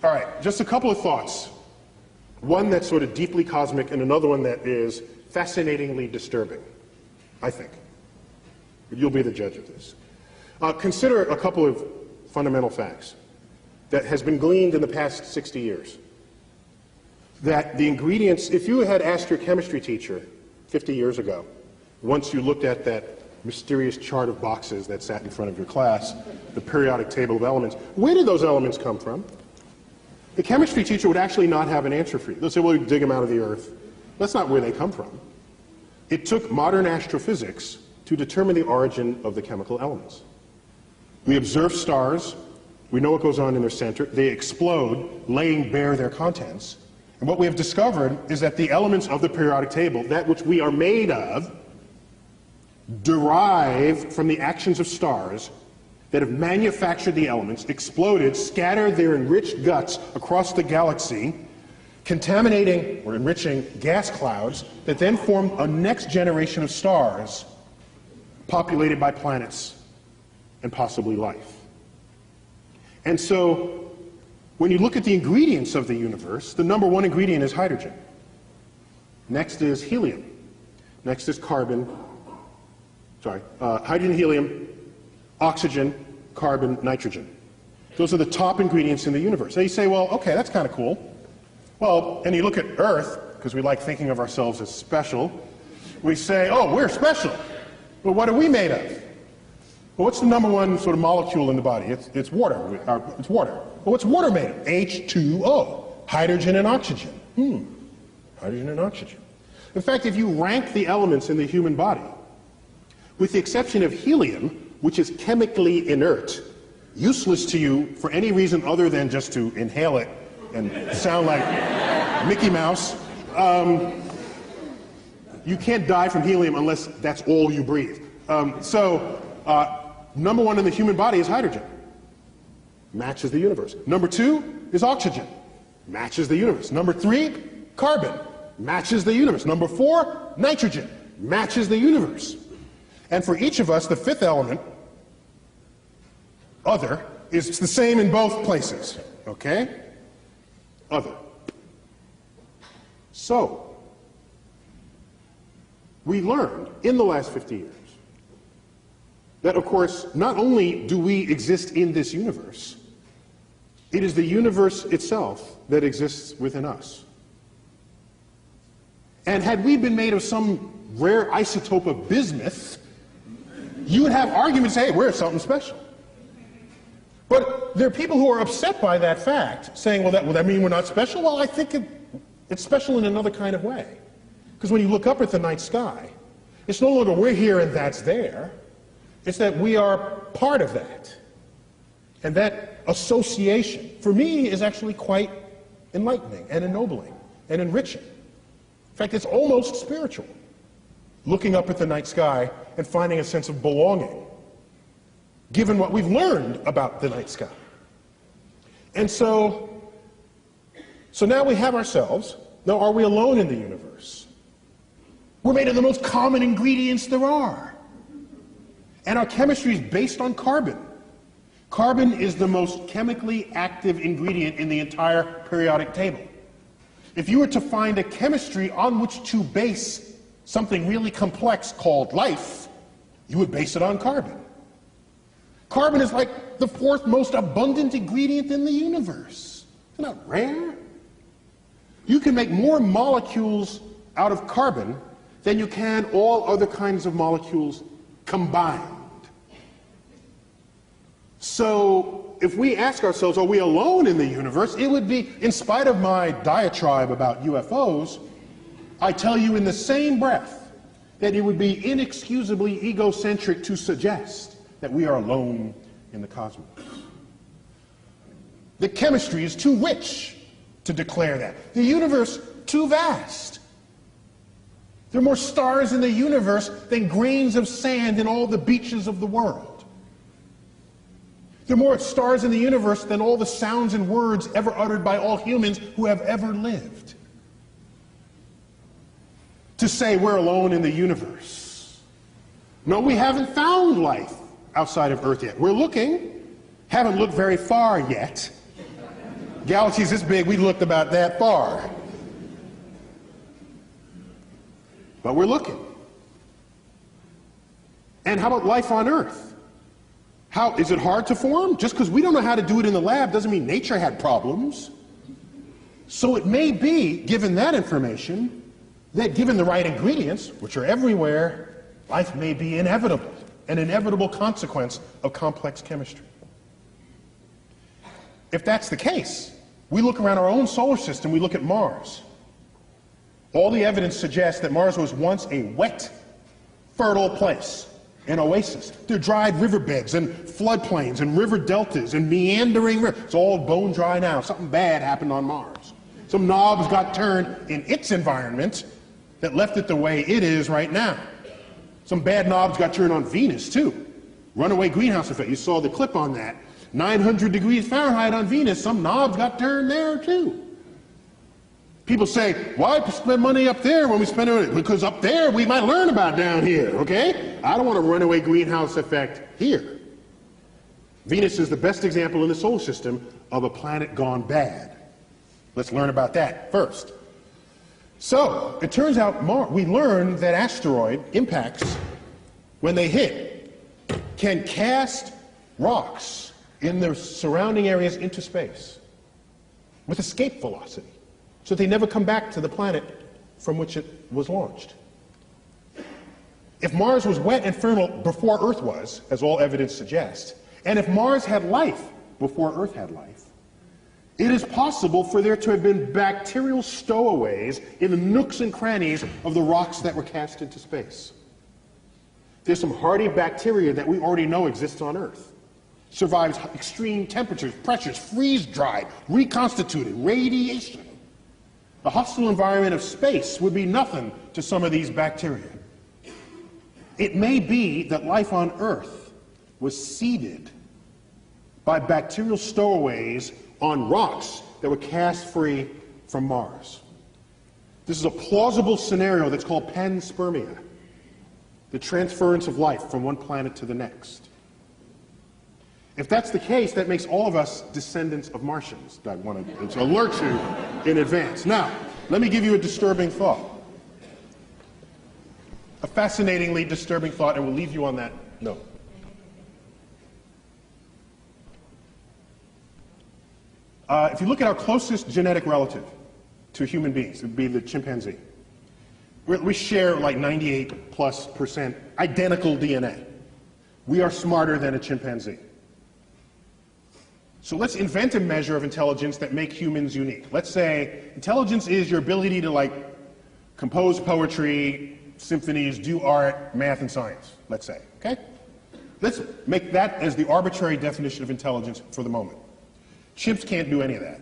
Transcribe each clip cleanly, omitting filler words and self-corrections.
All right, just a couple of thoughts. One that's sort of deeply cosmic and another one that is fascinatingly disturbing, I think. You'll be the judge of this. Consider a couple of fundamental facts that has been gleaned in the past 60 years. That the ingredients, if you had asked your chemistry teacher 50 years ago, once you looked at that mysterious chart of boxes that sat in front of your class, the periodic table of elements, where did those elements come from? The chemistry teacher would actually not have an answer for you. They'll say, well, you dig them out of the earth. That's not where they come from. It took modern astrophysics to determine the origin of the chemical elements. We observe stars. We know what goes on in their center. They explode, laying bare their contents. And what we have discovered is that the elements of the periodic table, that which we are made of, derive from the actions of stars that have manufactured the elements, exploded, scattered their enriched guts across the galaxy, contaminating or enriching gas clouds that then form a next generation of stars populated by planets and possibly life. And so, when you look at the ingredients of the universe, the number one ingredient is hydrogen. Next is helium. Next is carbon. Hydrogen, helium, oxygen, carbon, nitrogen. Those are the top ingredients in the universe. So you say, well, okay, that's kind of cool. Well, and you look at Earth, because we like thinking of ourselves as special, we say, oh, we're special. Well, what are we made of? Well, what's the number one sort of molecule in the body? It's water. It's water. Well, what's water made of? H2O, hydrogen and oxygen. Hydrogen and oxygen. In fact, if you rank the elements in the human body, with the exception of helium, which is chemically inert, useless to you for any reason other than just to inhale it and sound like Mickey Mouse, you can't die from helium unless that's all you breathe. Number one in the human body is hydrogen. Matches the universe. Number two is oxygen. Matches the universe. Number three, carbon. Matches the universe. Number four, nitrogen. Matches the universe. And for each of us, the fifth element, other, is the same in both places. Okay? Other. So, we learned in the last 50 years that, of course, not only do we exist in this universe, it is the universe itself that exists within us. And had we been made of some rare isotope of bismuth, you would have arguments, hey, we're something special. But there are people who are upset by that fact, saying, well, that mean we're not special? Well, I think it's special in another kind of way. Because when you look up at the night sky, it's no longer we're here and that's there. It's that we are part of that. And that association, for me, is actually quite enlightening and ennobling and enriching. In fact, it's almost spiritual. Looking up at the night sky and finding a sense of belonging, given what we've learned about the night sky. And so now we have ourselves. Now, are we alone in the universe? We're made of the most common ingredients there are. And our chemistry is based on carbon. Carbon is the most chemically active ingredient in the entire periodic table. If you were to find a chemistry on which to base something really complex called life, you would base it on carbon. Carbon is like the fourth most abundant ingredient in the universe. Isn't that rare? You can make more molecules out of carbon than you can all other kinds of molecules combined. So if we ask ourselves, are we alone in the universe? It would be, in spite of my diatribe about UFOs, I tell you in the same breath that it would be inexcusably egocentric to suggest that we are alone in the cosmos. The chemistry is too rich to declare that. The universe, too vast. There are more stars in the universe than grains of sand in all the beaches of the world. There are more stars in the universe than all the sounds and words ever uttered by all humans who have ever lived. To say we're alone in the universe. No, we haven't found life outside of Earth yet. We're looking, haven't looked very far yet, Galaxies this big, we looked about that far. But we're looking. And how about life on Earth? Is it hard to form? Just because we don't know how to do it in the lab doesn't mean nature had problems. So it may be, given that information, that given the right ingredients, which are everywhere, life may be inevitable, an inevitable consequence of complex chemistry. If that's the case, we look around our own solar system, we look at Mars. All the evidence suggests that Mars was once a wet, fertile place, an oasis. There are dried riverbeds and floodplains and river deltas and meandering rivers. It's all bone dry now. Something bad happened on Mars. Some knobs got turned in its environment that left it the way it is right now. Some bad knobs got turned on Venus, too. Runaway greenhouse effect. You saw the clip on that. 900 degrees Fahrenheit on Venus. Some knobs got turned there, too. People say, why spend money up there when we spend it? Because up there we might learn about down here, okay? I don't want a runaway greenhouse effect here. Venus is the best example in the solar system of a planet gone bad. Let's learn about that first. So, it turns out we learned that asteroid impacts, when they hit, can cast rocks in their surrounding areas into space with escape velocity, so they never come back to the planet from which it was launched. If Mars was wet and fertile before Earth was, as all evidence suggests, and if Mars had life before Earth had life, it is possible for there to have been bacterial stowaways in the nooks and crannies of the rocks that were cast into space. There's some hardy bacteria that we already know exists on Earth. Survives extreme temperatures, pressures, freeze-dried, reconstituted, radiation. The hostile environment of space would be nothing to some of these bacteria. It may be that life on Earth was seeded by bacterial stowaways on rocks that were cast free from Mars. This is a plausible scenario that's called panspermia, the transference of life from one planet to the next. If that's the case, that makes all of us descendants of Martians. I want to alert you in advance. Now, let me give you a disturbing thought. A fascinatingly disturbing thought, and we'll leave you on that note. If you look at our closest genetic relative to human beings, it would be the chimpanzee. We share like 98+% identical DNA. We are smarter than a chimpanzee. So let's invent a measure of intelligence that makes humans unique. Let's say intelligence is your ability to compose poetry, symphonies, do art, math, and science, let's say, okay? Let's make that as the arbitrary definition of intelligence for the moment. Chimps can't do any of that.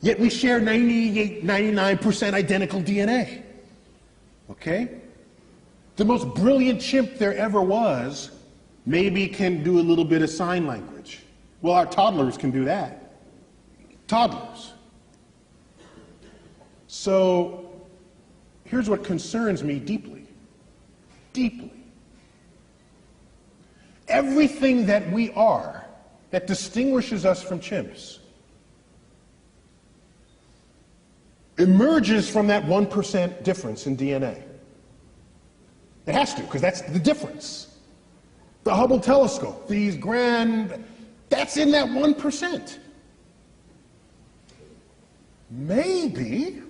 Yet we share 98, 99% identical DNA, okay? The most brilliant chimp there ever was maybe can do a little bit of sign language. Well, our toddlers can do that. Toddlers. So, here's what concerns me deeply. Deeply. Everything that we are that distinguishes us from chimps emerges from that 1% difference in DNA. It has to, because that's the difference. The Hubble telescope, these that's in that 1%. Maybe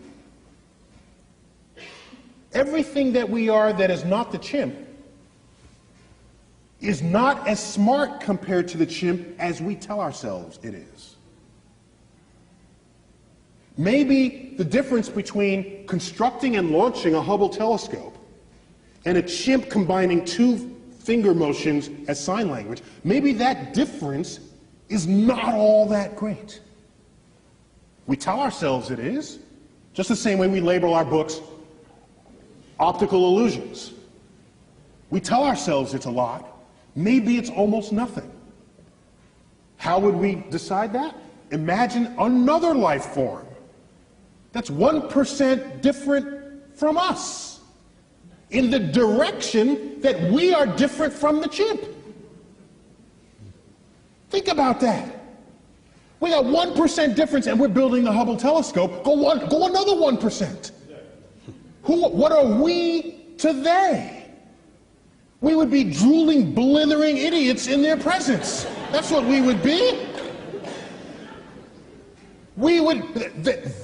everything that we are that is not the chimp is not as smart compared to the chimp as we tell ourselves it is. Maybe the difference between constructing and launching a Hubble telescope and a chimp combining two finger motions as sign language, maybe that difference is not all that great. We tell ourselves it is, just the same way we label our books optical illusions. We tell ourselves it's a lot. Maybe it's almost nothing. How would we decide that? Imagine another life form that's 1% different from us in the direction that we are different from the chimp. Think about that. We got 1% difference and we're building the Hubble telescope. Go another 1%. What are we to they? We would be drooling, blithering idiots in their presence. That's what we would be.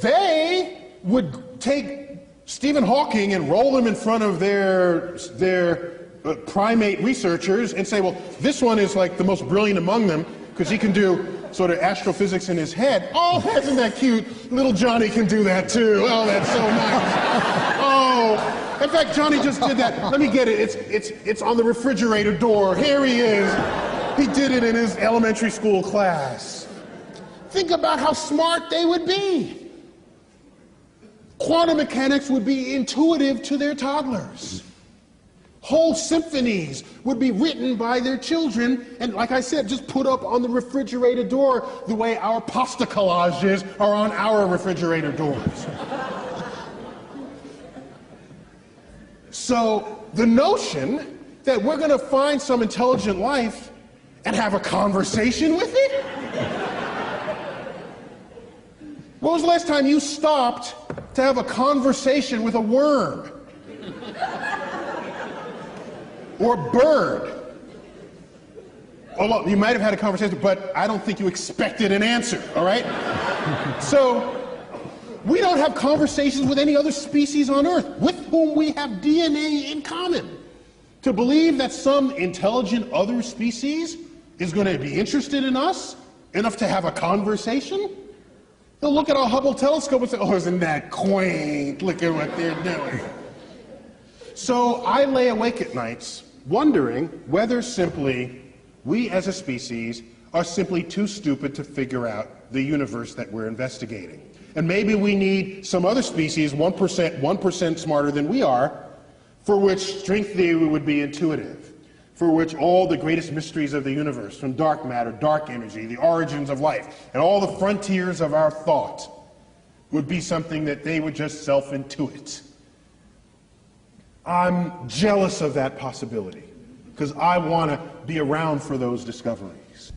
They would take Stephen Hawking and roll him in front of their primate researchers and say, well, this one is like the most brilliant among them because he can do sort of astrophysics in his head. Oh, isn't that cute? Little Johnny can do that too. Oh, that's so nice. Oh, in fact, Johnny just did that. Let me get it. It's on the refrigerator door. Here he is. He did it in his elementary school class. Think about how smart they would be. Quantum mechanics would be intuitive to their toddlers. Whole symphonies would be written by their children, and like I said, just put up on the refrigerator door the way our pasta collages are on our refrigerator doors. So the notion that we're going to find some intelligent life and have a conversation with it? When was the last time you stopped to have a conversation with a worm? Or bird? Well, you might have had a conversation, but I don't think you expected an answer, all right? So, we don't have conversations with any other species on Earth with whom we have DNA in common. To believe that some intelligent other species is going to be interested in us enough to have a conversation? They'll look at our Hubble telescope and say, oh, isn't that quaint? Look at what they're doing. So I lay awake at nights wondering whether simply we as a species are simply too stupid to figure out the universe that we're investigating. And maybe we need some other species, 1% smarter than we are, for which string theory would be intuitive, for which all the greatest mysteries of the universe, from dark matter, dark energy, the origins of life, and all the frontiers of our thought would be something that they would just self-intuit. I'm jealous of that possibility because I want to be around for those discoveries.